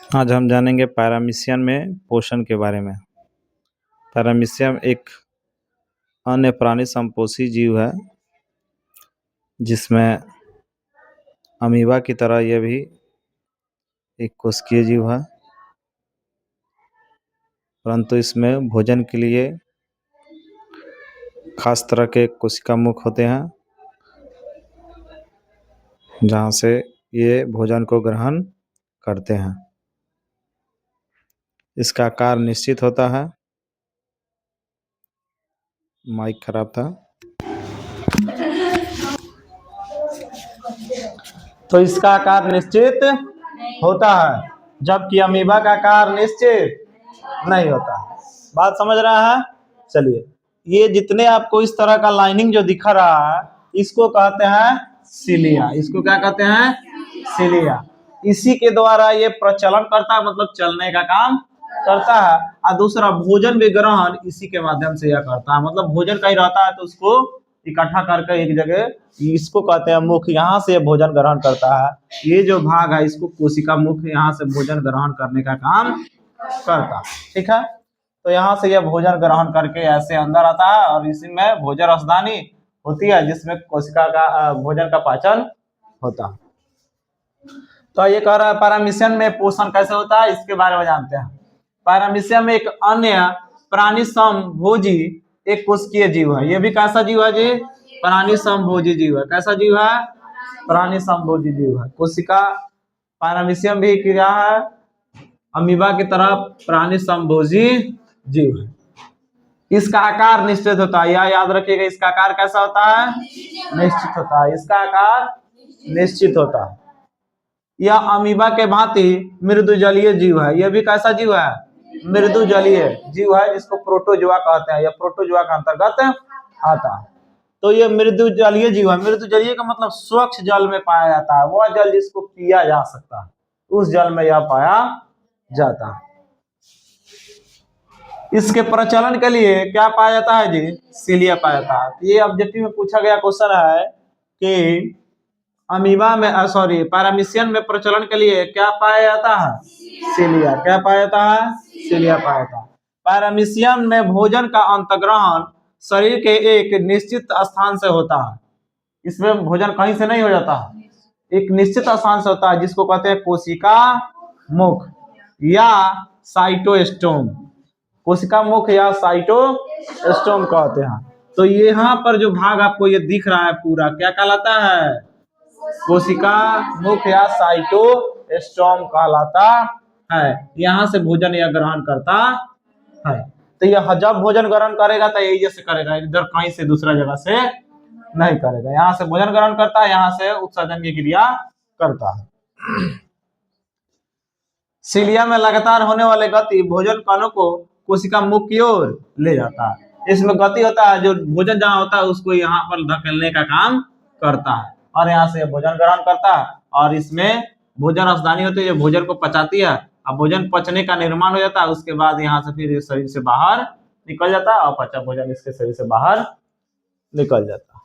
आज हम जानेंगे पैरामीशियन में पोषण के बारे में। पैरामीशियम एक अन्य प्राणी संपोषी जीव है जिसमें अमीबा की तरह यह भी एक कोशिकीय जीव है, परंतु इसमें भोजन के लिए खास तरह के कोशिका मुख होते हैं जहाँ से ये भोजन को ग्रहण करते हैं। इसका आकार निश्चित होता है। माइक खराब था। तो इसका आकार निश्चित होता है, जबकि अमीबा का आकार निश्चित नहीं होता। बात समझ रहा है? चलिए, ये जितने आपको इस तरह का लाइनिंग जो दिखा रहा है, इसको कहते हैं सिलिया। इसको क्या कहते हैं? सिलिया। इसी के द्वारा ये प्रचलन करता है, मतलब चलने का काम करता है। और दूसरा, भोजन भी ग्रहण इसी के माध्यम से यह करता है। मतलब भोजन कहीं रहता है तो उसको इकट्ठा करके एक जगह, इसको कहते हैं मुख, यहाँ से भोजन ग्रहण करता है। ये जो भाग है इसको कोशिका मुख, यहाँ से भोजन ग्रहण करने का काम करता है। ठीक है, तो यहाँ से यह भोजन ग्रहण करके ऐसे अंदर आता है और इसी में भोजन रसदानी होती है जिसमें कोशिका का भोजन का पाचन होता है। तो ये कह रहा है पैरामीशियन में पोषण कैसे होता है, इसके बारे में जानते हैं। पैरामीशियन में एक अन्य प्राणी समभोजी एक कोशिकीय जीव है। ये भी कैसा जीव है जी? प्राणी समभोजी जीव है। कैसा जीव है? प्राणी समभोजी जीव है। कोशिका पैरामीशियन भी क्या है? अमीबा की तरह प्राणी समभोजी जीव है। इसका आकार निश्चित होता है। यह याद रखिएगा, इसका आकार कैसा होता है? निश्चित होता है। इसका आकार निश्चित होता है। यह अमीबा के भांति मृदुजलीय जीव है। यह भी कैसा जीव है? मृदुजलीय जीव है, जिसको प्रोटोजोआ कहते हैं। यह प्रोटोजोआ के अंतर्गत आता है। तो यह मृदुजलीय जीव है। मृदुजलीय का मतलब स्वच्छ जल में पाया जाता है। वह जल जिसको पिया जा सकता है, उस जल में यह पाया जाता है। इसके प्रचलन के लिए क्या पाया जाता है जी? सिलिया पाया जाता है। ये ऑब्जेक्टिव में पूछा गया क्वेश्चन है कि अमीबा में पैरामीशियन में प्रचलन के लिए क्या पाया जाता है? सिलिया। क्या पाया जाता है? सिलिया पाया जाता है। पैरामीशियन में भोजन का अंतर्ग्रहण शरीर के एक निश्चित स्थान से होता है। इसमें भोजन कहीं से नहीं हो जाता है, एक निश्चित स्थान से होता है, जिसको कहते हैं कोशिका मुख या साइटोस्टोम। कोशिका मुख या साइटोस्टोम कहते हैं। तो यहाँ पर जो भाग आपको ये दिख रहा है पूरा, क्या कहलाता है? कोशिका मुख या साइटोस्टोम कहलाता है। यहाँ से भोजन यह ग्रहण करता है। तो यह जब भोजन ग्रहण करेगा तो यही जैसे करेगा, इधर कहीं से दूसरा जगह से नहीं करेगा। यहाँ से भोजन ग्रहण करता है, यहाँ से उत्सर्जन की क्रिया करता है। सिलिया में लगातार होने वाले गति भोजन कणों को कोशिका मुख की ओर ले जाता है। इसमें गति होता है, जो भोजन जहाँ होता है उसको यहाँ पर धकेलने का काम करता है और यहाँ से भोजन ग्रहण करता है। और इसमें भोजन रसदानी होती है जो भोजन को पचाती है। अब भोजन पचने का निर्माण हो जाता है, उसके बाद यहाँ से फिर शरीर से बाहर निकल जाता है और पचा भोजन इसके शरीर से बाहर निकल जाता है।